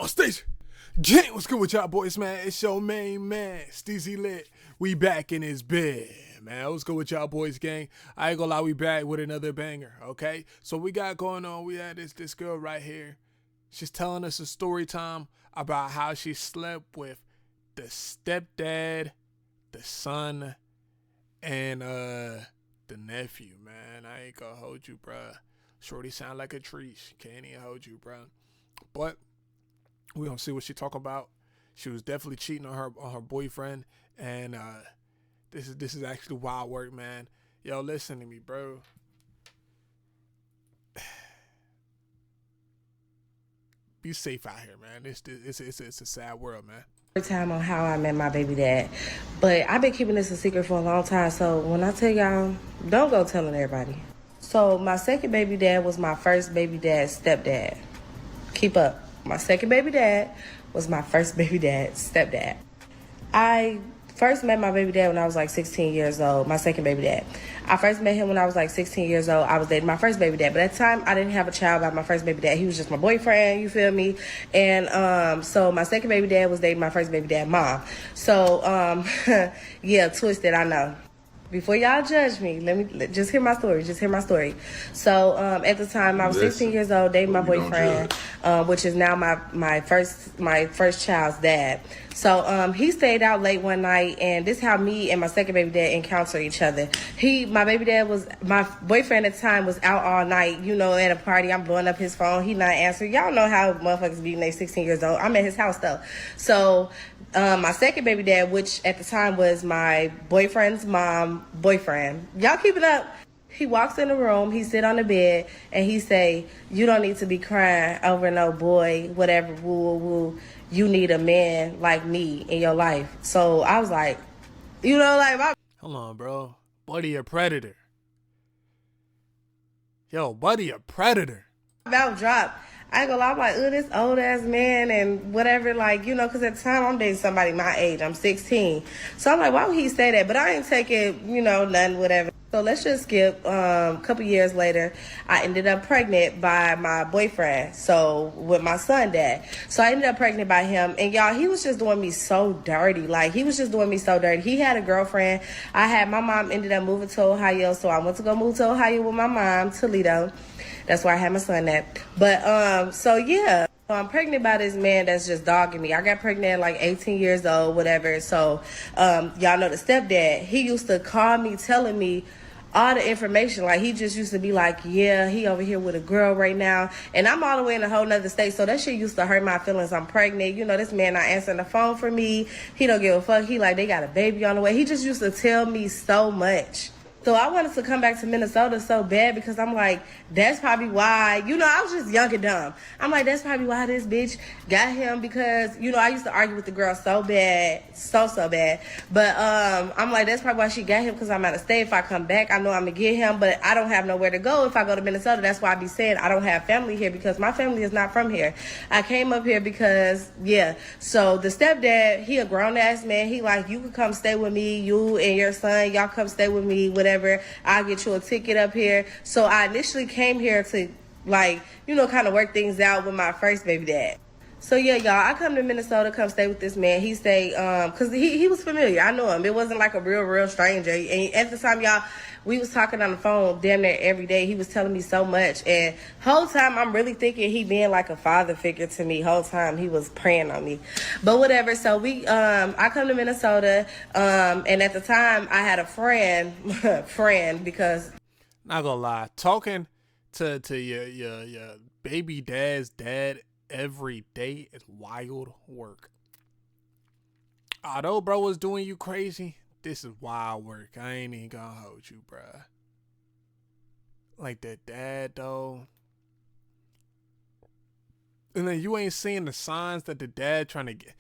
on stage. Gang, what's good with y'all boys, man? It's your main man, Steezy Lit. We back in his bed, man. What's good with y'all boys, gang? I ain't gonna lie, we back with another banger, okay? So we got going on, we had this girl right here. She's telling us a story time about how she slept with the stepdad, the son, and the nephew, man. I ain't gonna hold you, bruh. Shorty sound like a tree. She can't even hold you, bruh. But we gonna see what she talk about. She was definitely cheating on her boyfriend, and this is actually wild work, man. Yo, listen to me, bro. Be safe out here, man. It's a sad world, man. Time on how I met my baby dad, but I've been keeping this a secret for a long time. So when I tell y'all, don't go telling everybody. So my second baby dad was my first baby dad's stepdad. Keep up. My second baby dad was my first baby dad's stepdad. I first met my baby dad when I was like 16 years old, my second baby dad. I first met him when I was like 16 years old. I was dating my first baby dad. But at the time, I didn't have a child by my first baby dad. He was just my boyfriend, you feel me? And so my second baby dad was dating my first baby dad mom. So, yeah, twisted, I know. Before y'all judge me, just hear my story. Just hear my story. So at the time, I was 16 years old, dating my boyfriend, which is now my first child's dad. So he stayed out late one night, and this is how me and my second baby dad encountered each other. My boyfriend at the time was out all night, at a party. I'm blowing up his phone. He not answering. Y'all know how motherfuckers be when they 16 years old. I'm at his house though. So my second baby dad, which at the time was my boyfriend's mom boyfriend. Y'all keep it up. He walks in the room, he sit on the bed, and he say, "You don't need to be crying over no boy, whatever, woo, woo, woo. You need a man like me in your life." So I was like, Hold on, bro. Buddy a predator. Yo, buddy a predator. About drop. I ain't gonna lie, I'm like, this old ass man and whatever, because at the time I'm dating somebody my age. I'm 16. So I'm like, why would he say that? But I ain't taking, nothing, whatever. So let's just skip. A couple years later, I ended up pregnant by my boyfriend. So with my son dad. So I ended up pregnant by him. And y'all, he was just doing me so dirty. He had a girlfriend. My mom ended up moving to Ohio. So I went to go move to Ohio with my mom, Toledo. That's where I had my son at. But, so yeah. So I'm pregnant by this man that's just dogging me. I got pregnant at like 18 years old, whatever. So, y'all know the stepdad. He used to call me telling me all the information. Like, he just used to be like, yeah, he over here with a girl right now. And I'm all the way in a whole nother state. So that shit used to hurt my feelings. I'm pregnant. This man not answering the phone for me. He don't give a fuck. He like, they got a baby on the way. He just used to tell me so much. So I wanted to come back to Minnesota so bad because I'm like, that's probably why, I was just young and dumb. I'm like, that's probably why this bitch got him because, I used to argue with the girl so bad, so bad. But I'm like, that's probably why she got him because I'm out of state. If I come back, I know I'm going to get him, but I don't have nowhere to go if I go to Minnesota. That's why I be saying I don't have family here because my family is not from here. I came up here because, yeah. So the stepdad, he a grown-ass man. He like, you can come stay with me, you and your son, y'all come stay with me, whatever. I'll get you a ticket up here. So I initially came here to kind of work things out with my first baby dad. So yeah, y'all, I come to Minnesota, come stay with this man. He stayed, cause he was familiar. I knew him. It wasn't like a real stranger. And at the time, y'all, we was talking on the phone damn near every day. He was telling me so much. And whole time I'm really thinking he being like a father figure to me. Whole time he was praying on me. But whatever. So I come to Minnesota, and at the time I had a friend because not gonna lie, talking to your baby dad's dad every day is wild work. Although bro was doing you crazy, this is wild work. I ain't even gonna hold you, bruh. Like that dad though. And then you ain't seeing the signs that the dad trying to get.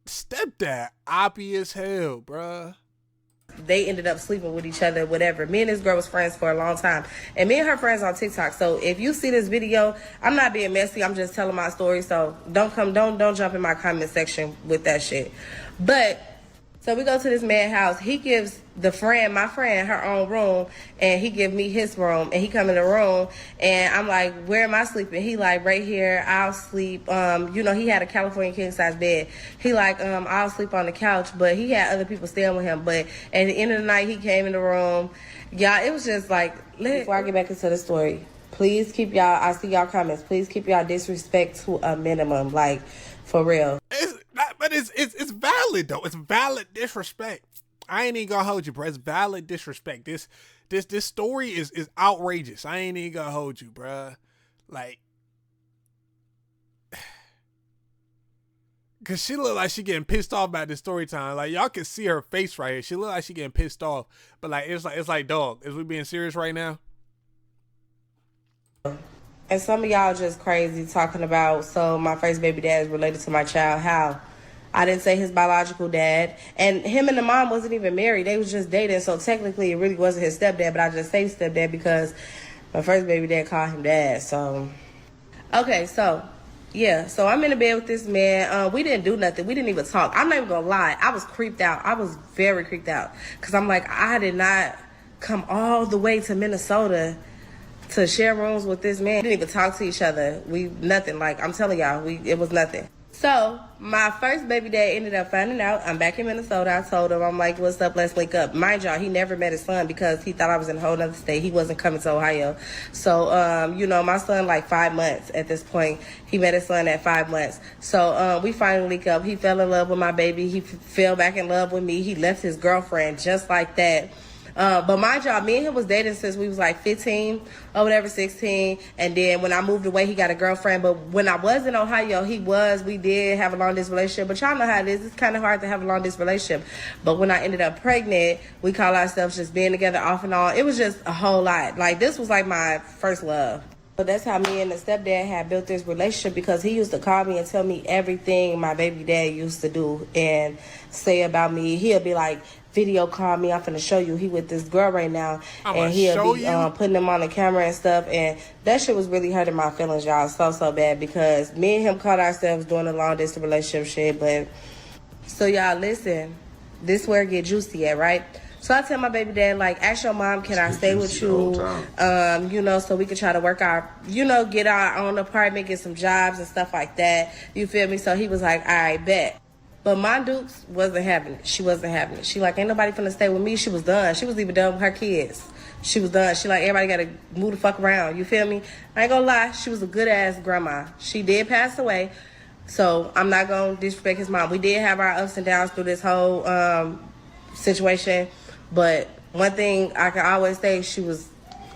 Stepdad, oppy as hell, bruh. They ended up sleeping with each other, whatever. Me and this girl was friends for a long time. And me and her friends on TikTok. So if you see this video, I'm not being messy. I'm just telling my story. So don't jump in my comment section with that shit. But So we go to this man's house. He gives my friend, her own room, and he give me his room. And he come in the room, and I'm like, where am I sleeping? He like, right here, I'll sleep. He had a California king size bed. He like, I'll sleep on the couch, but he had other people staying with him. But at the end of the night, he came in the room. Y'all, it was just like, before I get back into the story, please keep y'all, I see y'all comments, please keep y'all disrespect to a minimum, like, for real. It's valid though. It's valid disrespect. I ain't even gonna hold you, bro. It's valid disrespect. This story is outrageous. I ain't even gonna hold you, bro. Like, cause she look like she getting pissed off about this story time. Like, y'all can see her face right here. She look like she getting pissed off. But like it's like dog. Is we being serious right now? And some of y'all just crazy talking about, so my first baby dad is related to my child. How? I didn't say his biological dad. And him and the mom wasn't even married. They was just dating. So technically it really wasn't his stepdad. But I just say stepdad because my first baby dad called him dad. So, okay, so, yeah. So I'm in the bed with this man. We didn't do nothing. We didn't even talk. I'm not even going to lie. I was creeped out. I was very creeped out. Because I'm like, I did not come all the way to Minnesota to share rooms with this man. We didn't even talk to each other. Nothing. Like, I'm telling y'all, it was nothing. So my first baby dad ended up finding out I'm back in Minnesota. I told him, I'm like, what's up? Let's link up. Mind y'all, he never met his son because he thought I was in a whole other state. He wasn't coming to Ohio. So, my son, like 5 months at this point. He met his son at 5 months. So we finally link up. He fell in love with my baby. He fell back in love with me. He left his girlfriend just like that. But mind y'all, me and him was dating since we was like 15 or whatever, 16. And then when I moved away, he got a girlfriend. But when I was in Ohio, we did have a long distance relationship. But y'all know how it is. It's kind of hard to have a long distance relationship. But when I ended up pregnant, we call ourselves just being together off and on. It was just a whole lot. Like, this was like my first love. So that's how me and the stepdad had built this relationship, because he used to call me and tell me everything my baby dad used to do and say about me. He'll be like, video call me, I'm finna show you he with this girl right now. And he'll be putting them on the camera and stuff. And that shit was really hurting my feelings, y'all, so bad, because me and him caught ourselves doing a long distance relationship shit. But so y'all listen, this where it get juicy at, right? So I tell my baby dad, like, ask your mom, can I stay with you? So we can try to work our, get our own apartment, get some jobs and stuff like that. You feel me? So he was like, all right, bet. But my Dukes wasn't having it. She wasn't having it. She like, ain't nobody finna stay with me. She was done. She was even done with her kids. She was done. She like, everybody gotta move the fuck around. You feel me? I ain't gonna lie. She was a good ass grandma. She did pass away. So I'm not gonna disrespect his mom. We did have our ups and downs through this whole situation. But one thing I can always say, she was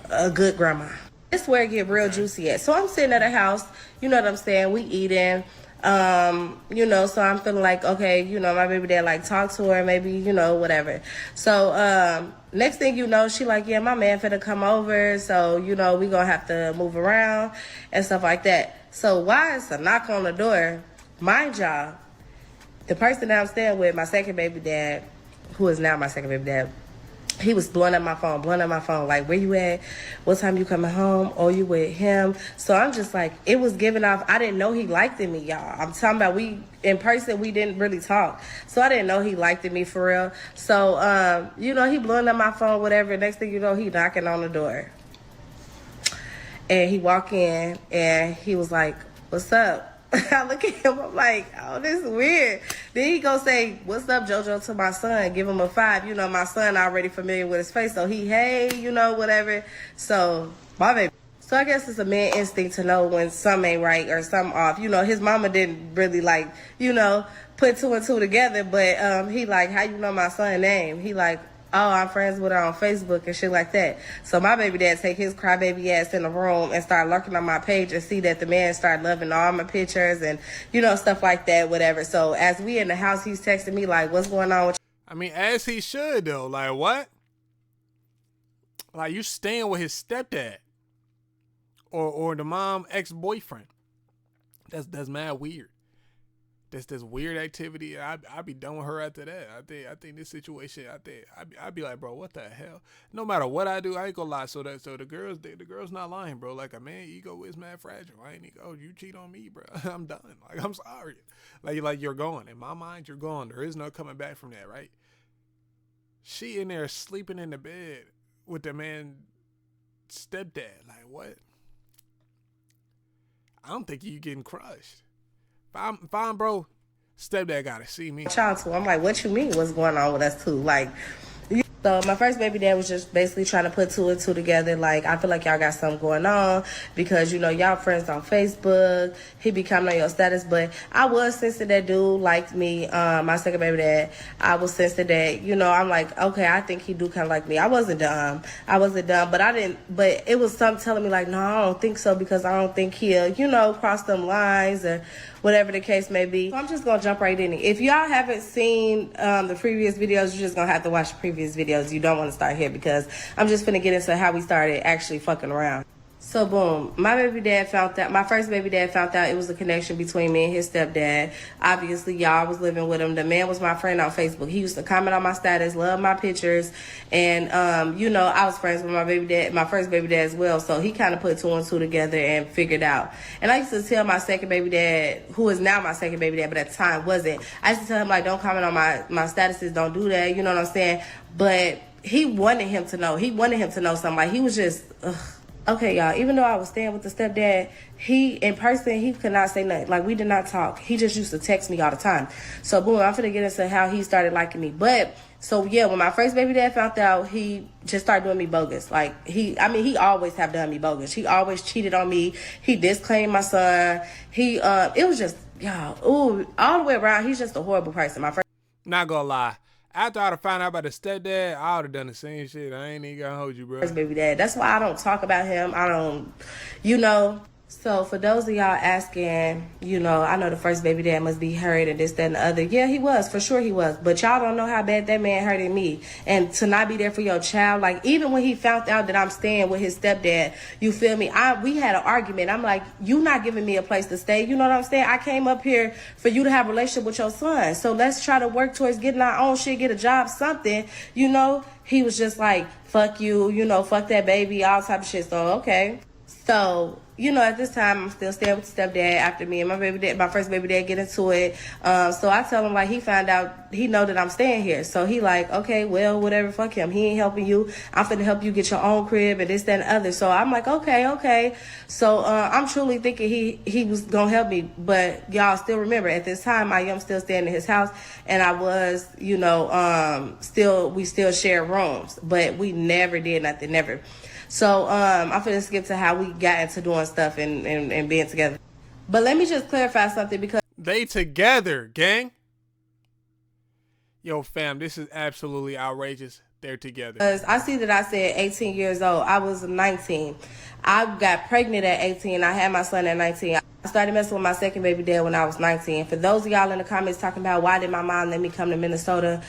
a good grandma. This is where it get real juicy at. So I'm sitting at her house. You know what I'm saying? We eating. So I'm feeling like, okay, my baby dad, like, talk to her, maybe, whatever. So, next thing you know, she like, yeah, my man finna come over. So, we gonna have to move around and stuff like that. So why is a knock on the door? Mind y'all, the person that I'm staying with, my second baby dad, who is now my second baby dad, he was blowing up my phone, like, where you at? What time you coming home? Oh, you with him? So I'm just like, it was giving off. I didn't know he liked me, y'all. I'm talking about, in person, we didn't really talk. So I didn't know he liked me for real. So, he blowing up my phone, whatever. Next thing you know, he knocking on the door. And he walk in, and he was like, what's up? I look at him, I'm like, oh, this is weird. Then he go say, what's up, JoJo, to my son, give him a 5. My son already familiar with his face, so he, hey, whatever. So, my baby. So I guess it's a man instinct to know when something ain't right or something off. His mama didn't really, like, put 2 and 2 together, but he like, how you know my son's name? He like, oh, I'm friends with her on Facebook and shit like that. So my baby dad take his crybaby ass in the room and start lurking on my page and see that the man start loving all my pictures and, stuff like that, whatever. So as we in the house, he's texting me like, what's going on with you? I mean, as he should, though. Like, what? Like, you staying with his stepdad or the mom ex-boyfriend. That's mad weird. this weird activity. I'd be done with her after that. I think this situation. I'd be like, bro, what the hell? No matter what I do, I ain't gonna lie. So the girls not lying, bro. Like a man ego is mad fragile. I ain't ego. You cheat on me, bro. I'm done. Like I'm sorry. Like you're gone. In my mind, you're gone. There is no coming back from that, right? She in there sleeping in the bed with the man stepdad. Like what? I don't think you getting crushed. If I'm bro, stepdad gotta see me. Child too. I'm like, what you mean? What's going on with us too? Like, so my first baby dad was just basically trying to put two and two together. Like, I feel like y'all got something going on because, you know, y'all friends on Facebook. He be coming on your status. But I was sensing that dude liked me, my second baby dad. I was sensing that, you know, I'm like, okay, I think he do kind of like me. I wasn't dumb, but it was something telling me like, no, I don't think so because I don't think he'll, you know, cross them lines or whatever the case may be. So I'm just going to jump right in it. If y'all haven't seen the previous videos, you're just going to have to watch the previous videos. You don't want to start here because I'm just going to get into how we started actually fucking around. So boom, my first baby dad found out it was a connection between me and his stepdad. Obviously, y'all was living with him. The man was my friend on Facebook. He used to comment on my status, love my pictures, and you know, I was friends with my first baby dad as well. So he kind of put two and two together and figured out. And I used to tell my second baby dad, who is now my second baby dad, but at the time wasn't. I used to tell him like, don't comment on my statuses, don't do that. You know what I'm saying? But he wanted him to know. He wanted him to know something. Like he was just. Okay, y'all, even though I was staying with the stepdad, in person, he could not say nothing. Like, we did not talk. He just used to text me all the time. So, boom, I'm finna get into how he started liking me. But, so, yeah, when my first baby dad found out, he just started doing me bogus. Like, he always have done me bogus. He always cheated on me. He disclaimed my son. It was just, y'all, all the way around, he's just a horrible person. Not gonna lie. After I'd have found out about the stepdad, I would have done the same shit. I ain't even gonna hold you, bro. Baby dad. That's why I don't talk about him. I don't, you know. So for those of y'all asking, you know, I know the first baby dad must be hurt and this, that, and the other. Yeah, he was. For sure he was. But y'all don't know how bad that man hurted me. And to not be there for your child, like, even when he found out that I'm staying with his stepdad, you feel me? We had an argument. I'm like, you not giving me a place to stay. You know what I'm saying? I came up here for you to have a relationship with your son. So let's try to work towards getting our own shit, get a job, something, you know? He was just like, fuck you, you know, fuck that baby, all type of shit. So, okay. So, you know, at this time, I'm still staying with the stepdad after me and my first baby dad get into it. So I tell him, like, he found out, he know that I'm staying here. So he like, okay, well, whatever, fuck him. He ain't helping you. I'm finna help you get your own crib and this, that, and the other. So I'm like, okay. So I'm truly thinking he was gonna help me. But y'all still remember, at this time, I am still staying in his house. And I was, you know, we still share rooms. But we never did nothing, never. So I'm finna skip to how we got into doing stuff and being together. But let me just clarify something because they together, gang. Yo, fam, this is absolutely outrageous. They're together. Because I see that I said 18 years old. I was 19. I got pregnant at 18. I had my son at 19. I started messing with my second baby dad when I was 19. For those of y'all in the comments talking about why did my mom let me come to Minnesota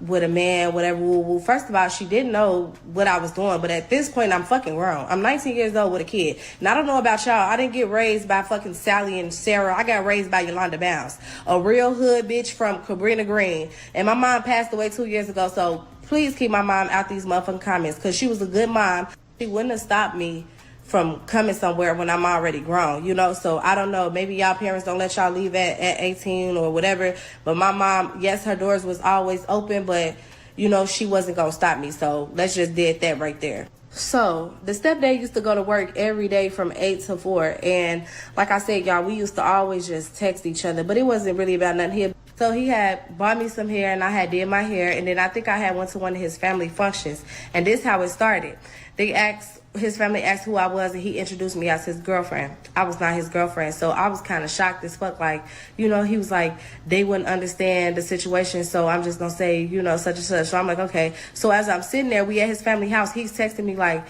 with a man, whatever, woo. First of all, she didn't know what I was doing. But at this point, I'm fucking grown. I'm 19 years old with a kid. And I don't know about y'all. I didn't get raised by fucking Sally and Sarah. I got raised by Yolanda Bounds, a real hood bitch from Cabrini Green. And my mom passed away 2 years ago. So please keep my mom out these motherfucking comments because she was a good mom. She wouldn't have stopped me from coming somewhere when I'm already grown, you know? So I don't know, maybe y'all parents don't let y'all leave at 18 or whatever, but my mom, yes, her doors was always open, but you know, she wasn't gonna stop me. So let's just did that right there. So the stepdad used to go to work every day from 8 to 4. And like I said, y'all, we used to always just text each other, but it wasn't really about nothing here. So he had bought me some hair and I had did my hair. And then I think I had went to one of his family functions. And this is how it started. His family asked who I was and he introduced me as his girlfriend. I was not his girlfriend. So I was kind of shocked as fuck. Like, you know, he was like, they wouldn't understand the situation. So I'm just going to say, you know, such and such. So I'm like, okay. So as I'm sitting there, we at his family house, he's texting me like,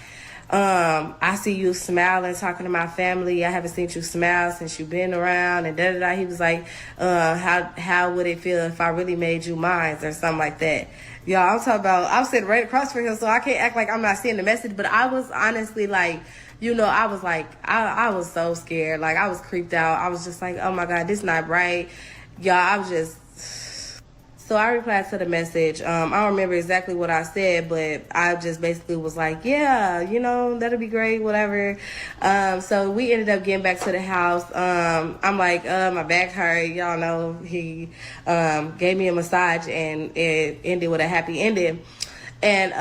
I see you smiling, talking to my family. I haven't seen you smile since you've been around, and da da da. He was like, how would it feel if I really made you mine, or something like that. Y'all, I'm talking about, I'm sitting right across from him, so I can't act like I'm not seeing the message, but I was honestly like, I was like, I was so scared. Like, I was creeped out. I was just like, oh my God, this not right. Y'all, I was just, so I replied to the message. I don't remember exactly what I said, but I just basically was like, yeah, that'll be great, whatever. So we ended up getting back to the house. I'm like, my back hurt. Y'all know he gave me a massage, and it ended with a happy ending. And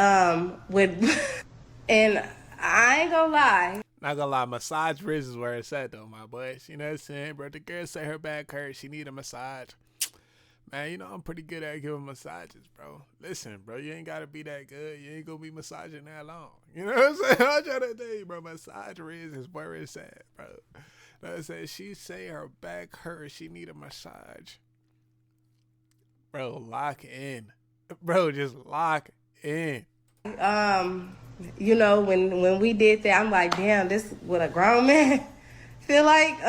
and I ain't gonna lie. Not gonna lie, massage wrist is where it's at though, my boys. You know what I'm saying, bro? The girl say her back hurt, she need a massage. Man, I'm pretty good at giving massages, bro. Listen, bro, you ain't gotta be that good. You ain't gonna be massaging that long. You know what I'm saying? I'm trying to tell you, bro, massage wrist is where it's at, bro. Like I said, she say her back hurt, she need a massage. Bro, lock in. Bro, just lock in. When we did that, I'm like, damn, this what a grown man feel like.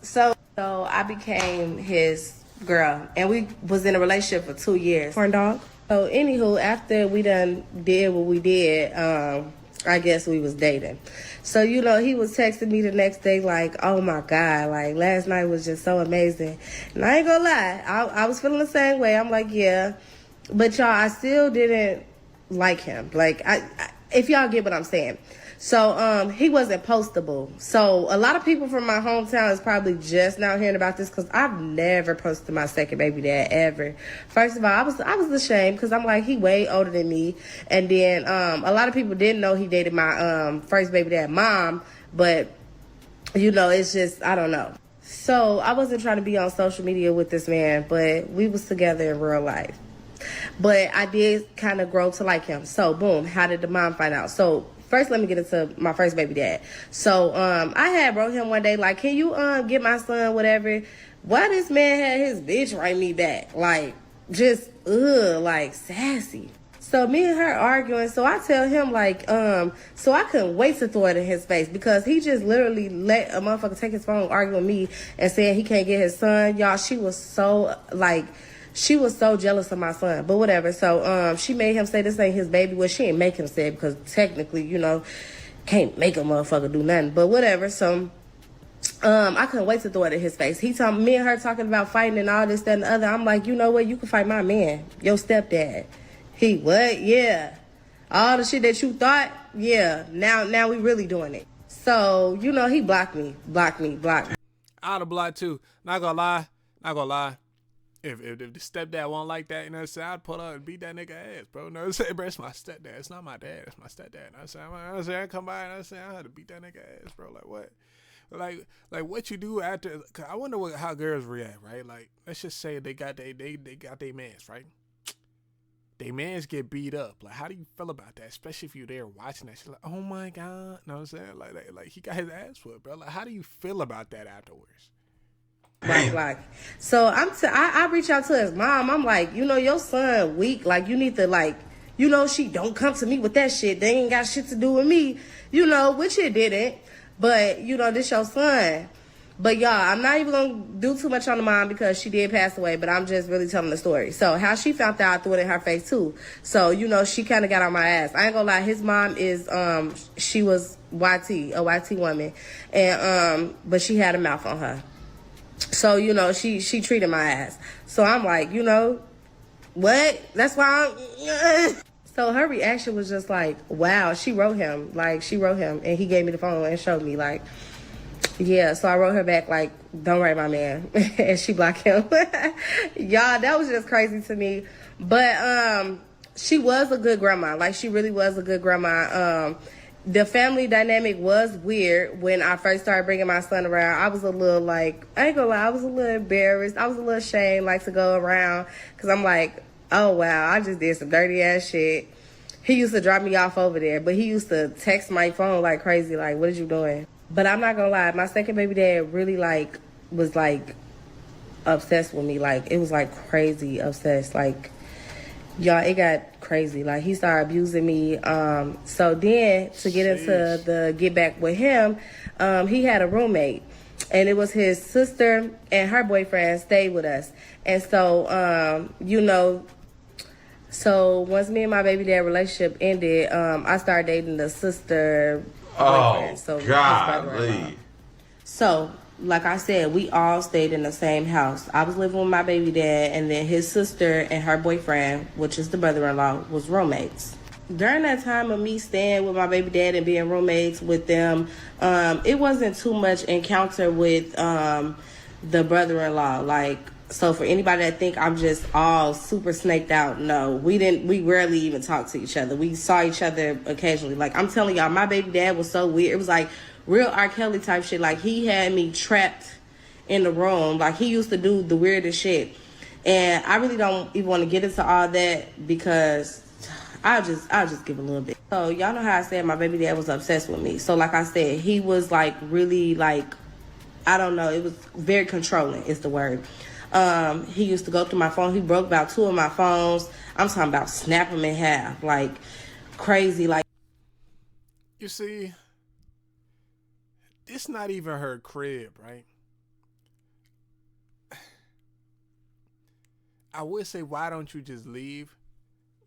So I became his girl, and we was in a relationship for 2 years. Corn dog. So anywho, after we done did what we did, I guess we was dating. So, he was texting me the next day like, oh my God, like last night was just so amazing. And I ain't gonna lie, I was feeling the same way. I'm like, yeah. But y'all, I still didn't like him. Like, if y'all get what I'm saying. So he wasn't postable. So a lot of people from my hometown is probably just now hearing about this, because I've never posted my second baby dad ever. First of all, I was ashamed, because I'm like, he way older than me. And then a lot of people didn't know he dated my first baby dad mom. But, it's just, I don't know. So I wasn't trying to be on social media with this man, but we was together in real life. But I did kind of grow to like him. So, boom, how did the mom find out? So, first, let me get into my first baby dad. So, I had wrote him one day, like, can you get my son, whatever? Why this man had his bitch write me back? Like, just, like, sassy. So, me and her arguing. So, I tell him, like, so I couldn't wait to throw it in his face, because he just literally let a motherfucker take his phone, argue with me, and saying he can't get his son. Y'all, she was so jealous of my son, but whatever. So, she made him say this ain't his baby. Well, she ain't make him say it, because technically, can't make a motherfucker do nothing, but whatever. So, I couldn't wait to throw it in his face. He told me and her talking about fighting and all this, that, and the other. I'm like, you know what? You can fight my man, your stepdad. He, what? Yeah. All the shit that you thought? Yeah. Now we really doing it. So, he blocked me. I'd have blocked too. Not gonna lie. If the stepdad won't like that, I'd pull up and beat that nigga ass, bro. No, bro, it's my stepdad. It's not my dad. It's my stepdad. I come by and I had to beat that nigga ass, bro. Like what? Like what you do after? Cause I wonder how girls react, right? Like, let's just say they got their mans, right? They mans get beat up. Like, how do you feel about that? Especially if you're there watching that shit. Like, oh my God, know what I'm saying? Like he got his ass whooped, bro. Like, how do you feel about that afterwards? Like, so I reach out to his mom. I'm like, your son weak. Like, you need to, like, she don't come to me with that shit. They ain't got shit to do with me, which it didn't. But, this your son. But y'all, I'm not even going to do too much on the mom, because she did pass away, but I'm just really telling the story. So how she found out, I threw it in her face too. So, she kind of got on my ass. I ain't gonna lie, his mom is, she was a YT woman. And, but she had a mouth on her. So, she treated my ass. So I'm like, what? That's why I'm... So her reaction was just like, wow, she wrote him. Like, and he gave me the phone and showed me, like, yeah. So I wrote her back, like, don't write my man. And she blocked him. Y'all, that was just crazy to me. But she was a good grandma. Like, she really was a good grandma. The family dynamic was weird when I first started bringing my son around. I was a little, like, I ain't gonna lie, I was a little embarrassed. I was a little ashamed, like, to go around, because I'm like, oh, wow, I just did some dirty ass shit. He used to drop me off over there, but he used to text my phone like crazy, like, what are you doing? But I'm not gonna lie, my second baby dad really, like, was, like, obsessed with me. Like, it was, like, crazy obsessed. Like, y'all, it got crazy. Like, he started abusing me. So then to get into the get back with him, he had a roommate. And it was his sister and her boyfriend stayed with us. And so, so once me and my baby dad relationship ended, I started dating the sister boyfriend. So golly. So, like I said, we all stayed in the same house. I was living with my baby dad, and then his sister and her boyfriend, which is the brother-in-law, was roommates. During that time of me staying with my baby dad and being roommates with them, it wasn't too much encounter with the brother-in-law. Like, so for anybody that think I'm just all super snaked out, no, we rarely even talked to each other. We saw each other occasionally. Like, I'm telling y'all, my baby dad was so weird. It was like real R. Kelly type shit. Like, he had me trapped in the room. Like, he used to do the weirdest shit. And I really don't even want to get into all that because I'll just give a little bit. So y'all know how I said my baby dad was obsessed with me. So like I said, he was like really like, I don't know, it was very controlling is the word. He used to go through my phone. He broke about 2 of my phones. I'm talking about snap them in half, like crazy. Like, you see, it's not even her crib, right? I would say, why don't you just leave?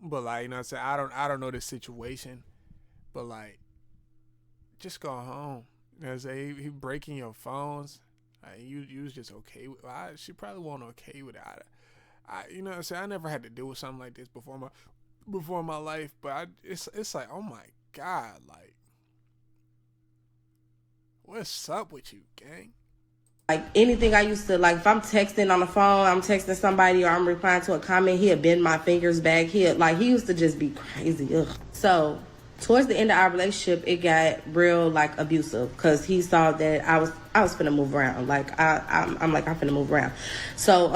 But like, you know what I'm saying? I don't know the situation. But like, just go home. You know what I'm saying? He breaking your phones. You was just okay with she probably wasn't okay with it. You know what I'm saying? I never had to deal with something like this before my life, but it's like, oh my God, like, what's up with you, gang? Like, anything I used to, like, if I'm texting on the phone, I'm texting somebody or I'm replying to a comment, he'd bend my fingers back. He used to just be crazy. Ugh. So towards the end of our relationship, it got real, like, abusive because he saw that I was finna move around. Like, I'm finna move around. So,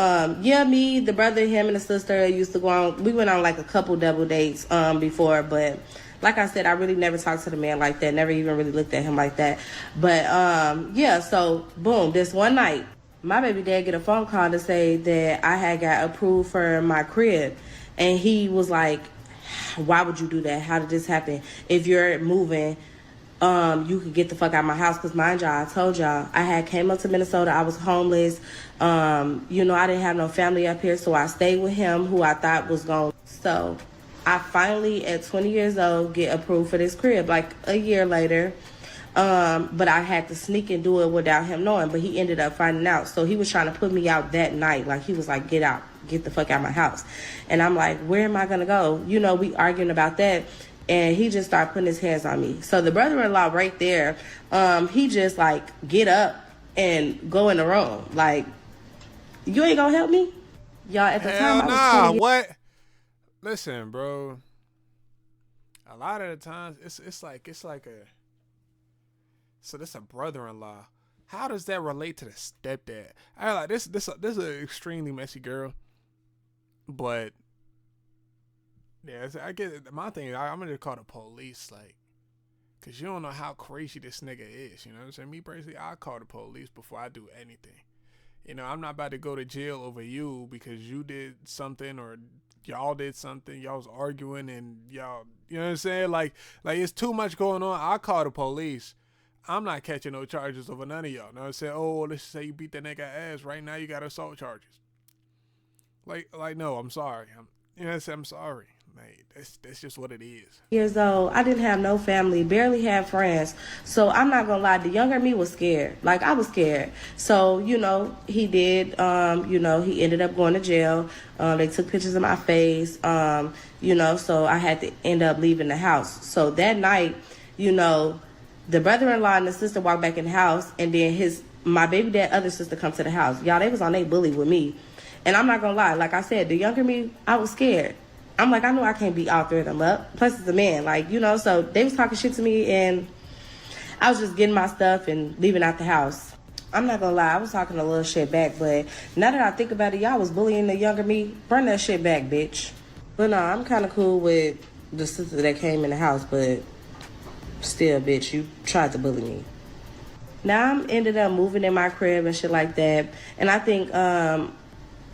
me, the brother, him, and the sister used to go on. We went on, like, a couple double dates before, but like I said, I really never talked to the man like that. Never even really looked at him like that. But, so, boom, this one night, my baby dad get a phone call to say that I had got approved for my crib. And he was like, why would you do that? How did this happen? If you're moving, you could get the fuck out of my house. Because mind y'all, I told y'all, I had came up to Minnesota. I was homeless. I didn't have no family up here. So I stayed with him, who I thought was going. So I finally, at 20 years old, get approved for this crib, like a year later. But I had to sneak and do it without him knowing. But he ended up finding out. So he was trying to put me out that night. Like, he was like, get out. Get the fuck out of my house. And I'm like, where am I going to go? We arguing about that. And he just started putting his hands on me. So the brother-in-law right there, he just like, get up and go in the room. Like, you ain't going to help me? Y'all, at the time, I was 20 what? Listen, bro. A lot of the times, it's like so this a brother-in-law. How does that relate to the stepdad? I like this is an extremely messy girl, but yeah, I get my thing. I'm gonna call the police, like, cause you don't know how crazy this nigga is. You know what I'm saying? Me personally, I call the police before I do anything. I'm not about to go to jail over you because you did something or y'all did something. Y'all was arguing and y'all, you know what I'm saying? Like it's too much going on. I'll call the police. I'm not catching no charges over none of y'all. You know what I'm saying? Oh, let's say you beat that nigga ass. Right now you got assault charges. Like no, I'm sorry. I'm sorry. Like, that's just what it is. Years old, I didn't have no family, barely had friends. So I'm not gonna lie, the younger me was scared. Like, I was scared. So, he did, he ended up going to jail. They took pictures of my face, so I had to end up leaving the house. So that night, the brother-in-law and the sister walked back in the house, and then my baby dad other sister come to the house. Y'all, they was on they bully with me. And I'm not gonna lie, like I said, the younger me, I was scared. I'm like, I know I can't beat all 3 of them up. Plus, it's a man. Like, so they was talking shit to me, and I was just getting my stuff and leaving out the house. I'm not gonna lie, I was talking a little shit back, but now that I think about it, y'all was bullying the younger me. Bring that shit back, bitch. But no, I'm kind of cool with the sister that came in the house, but still, bitch, you tried to bully me. Now I'm ended up moving in my crib and shit like that. And I think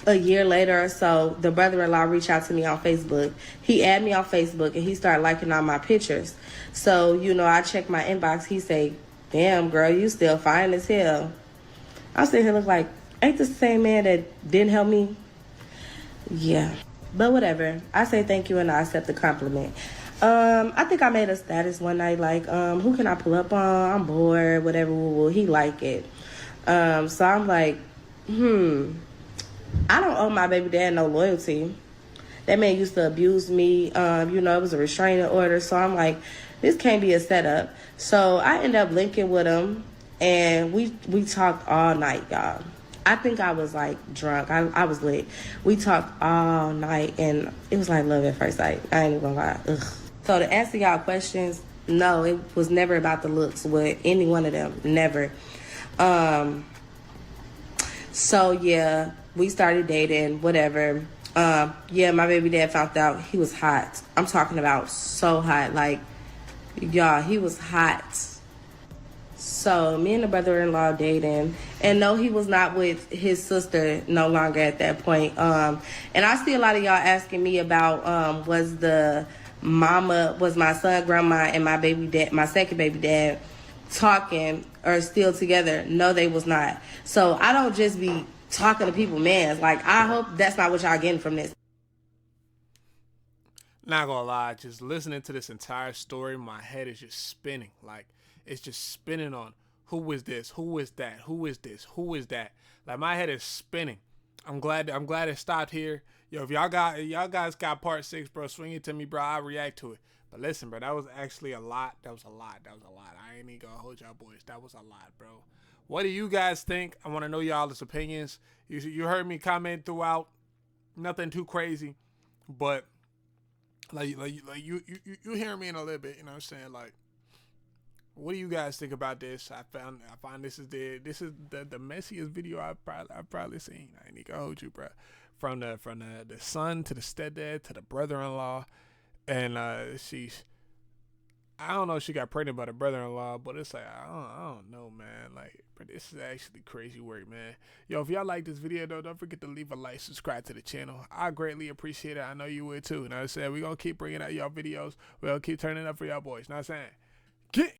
a year later or so, the brother-in-law reached out to me on Facebook. He added me on Facebook and he started liking all my pictures. So, you know, I checked my inbox. He say, damn, girl, you still fine as hell. I'm sitting here looking like, ain't this the same man that didn't help me? Yeah. But whatever. I say thank you and I accept the compliment. I think I made a status one night like, who can I pull up on? I'm bored, whatever. Will he like it? So I'm like, I don't owe my baby dad no loyalty. That man used to abuse me. You know, it was a restraining order. So I'm like, this can't be a setup. So I ended up linking with him, and we talked all night, y'all. I think I was like drunk. I was lit. We talked all night, and it was like love at first sight. I ain't even gonna lie. Ugh. So to answer y'all questions, no, it was never about the looks with any one of them. Never. So yeah, we started dating, whatever. Yeah, my baby dad found out he was hot. I'm talking about so hot. Like, y'all, he was hot. So me and the brother-in-law dating, and no, he was not with his sister no longer at that point. And I see a lot of y'all asking me about was my son, grandma, and my baby dad, my second baby dad, talking or still together? No, they was not. So I don't just be talking to people, man. Like, I hope that's not what y'all getting from this. Not gonna lie, just listening to this entire story, my head is just spinning. Like, it's just spinning on who is this, who is that, who is this, who is that. Like, my head is spinning. I'm glad it stopped here. Yo, if y'all guys got part 6, bro, swing it to me, bro. I'll react to it. But listen, bro, that was actually a lot. That was a lot. I ain't even gonna hold y'all boys. That was a lot, bro. What do you guys think? I want to know y'all's opinions. You heard me comment throughout. Nothing too crazy, but like you hear me in a little bit. You know what I'm saying? Like, what do you guys think about this? I find this is the messiest video I've probably seen. I ain't gonna hold you, bro. From the son to the stepdad to the brother-in-law, and I don't know if she got pregnant by the brother-in-law, but it's like, I don't know, man. Like, but this is actually crazy work, man. Yo, if y'all like this video, though, don't forget to leave a like, subscribe to the channel. I greatly appreciate it. I know you would, too. You know what I'm saying? We're going to keep bringing out y'all videos. We're going to keep turning up for y'all boys. You know what I'm saying? Get